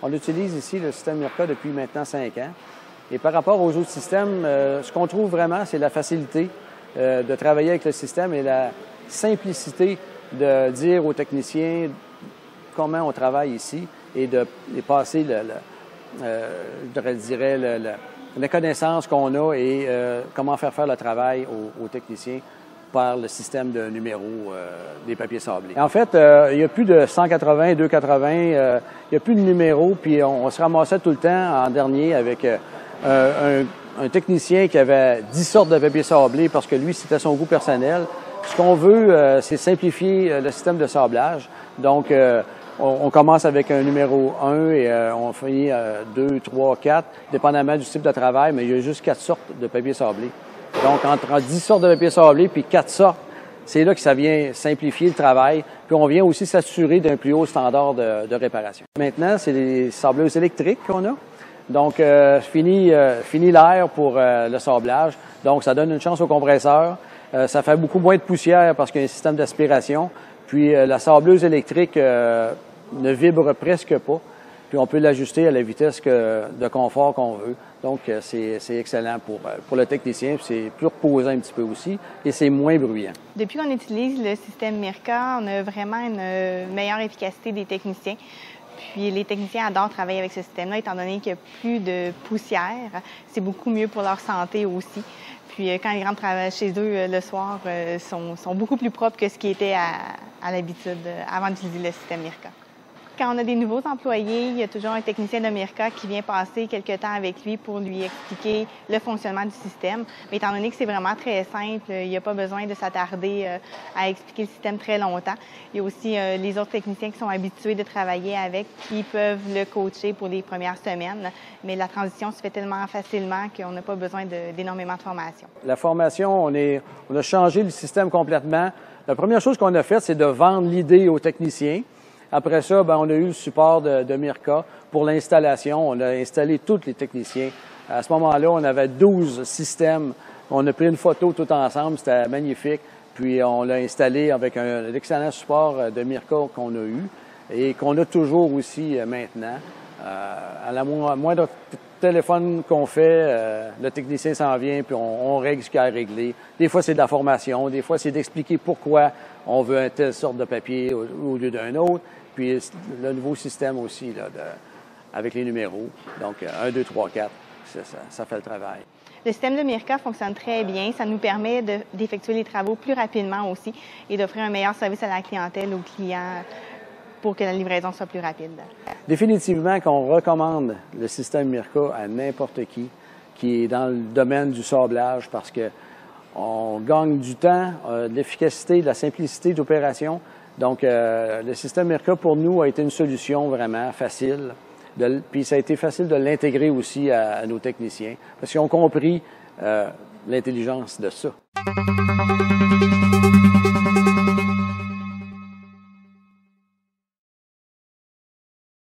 On utilise ici le système Mirka depuis maintenant 5 ans. Et par rapport aux autres systèmes, ce qu'on trouve vraiment, c'est la facilité de travailler avec le système et la simplicité de dire aux techniciens comment on travaille ici et de passer la connaissance qu'on a et comment faire le travail aux techniciens par le système de numéros des papiers sablés. En fait, il y a plus de 180, 280, il n'y a plus de numéros, puis on se ramassait tout le temps en dernier avec un technicien qui avait 10 sortes de papiers sablés parce que lui, c'était son goût personnel. Ce qu'on veut, c'est simplifier le système de sablage. Donc, on commence avec un numéro 1 et on finit 2, 3, 4, dépendamment du type de travail, mais il y a juste 4 sortes de papiers sablés. Donc, entre 10 sortes de papier sablé puis 4 sortes, c'est là que ça vient simplifier le travail. Puis on vient aussi s'assurer d'un plus haut standard de réparation. Maintenant, c'est les sableuses électriques qu'on a. Donc, fini l'air pour le sablage. Donc, ça donne une chance au compresseur. Ça fait beaucoup moins de poussière parce qu'il y a un système d'aspiration. Puis, la sableuse électrique ne vibre presque pas. Puis, on peut l'ajuster à la vitesse de confort qu'on veut. Donc, c'est excellent pour le technicien. C'est plus reposant un petit peu aussi et c'est moins bruyant. Depuis qu'on utilise le système Mirka, on a vraiment une meilleure efficacité des techniciens. Puis les techniciens adorent travailler avec ce système-là, étant donné qu'il n'y a plus de poussière. C'est beaucoup mieux pour leur santé aussi. Puis quand ils rentrent chez eux le soir, sont beaucoup plus propres que ce qui était à l'habitude avant d'utiliser le système Mirka. Quand on a des nouveaux employés, il y a toujours un technicien de Mirka qui vient passer quelques temps avec lui pour lui expliquer le fonctionnement du système. Mais étant donné que c'est vraiment très simple, il n'y a pas besoin de s'attarder à expliquer le système très longtemps. Il y a aussi les autres techniciens qui sont habitués de travailler avec, qui peuvent le coacher pour les premières semaines. Mais la transition se fait tellement facilement qu'on n'a pas besoin d'énormément de formation. La formation, on a changé le système complètement. La première chose qu'on a faite, c'est de vendre l'idée aux techniciens. Après ça, on a eu le support de Mirka pour l'installation. On a installé tous les techniciens. À ce moment-là, on avait 12 systèmes. On a pris une photo tout ensemble. C'était magnifique. Puis, on l'a installé avec un excellent support de Mirka qu'on a eu et qu'on a toujours aussi maintenant. À la moindre téléphone qu'on fait, le technicien s'en vient puis on règle ce qu'il y a à régler. Des fois, c'est de la formation. Des fois, c'est d'expliquer pourquoi on veut une telle sorte de papier au lieu d'un autre. Puis le nouveau système aussi, là, avec les numéros. Donc, 1, 2, 3, 4, ça fait le travail. Le système de Mirka fonctionne très bien. Ça nous permet d'effectuer les travaux plus rapidement aussi et d'offrir un meilleur service à la clientèle, aux clients, pour que la livraison soit plus rapide. Définitivement qu'on recommande le système Mirka à n'importe qui est dans le domaine du sablage parce que on gagne du temps, de l'efficacité, de la simplicité d'opération. Donc, le système Mirka, pour nous, a été une solution vraiment facile. Puis, ça a été facile de l'intégrer aussi à nos techniciens parce qu'ils ont compris l'intelligence de ça.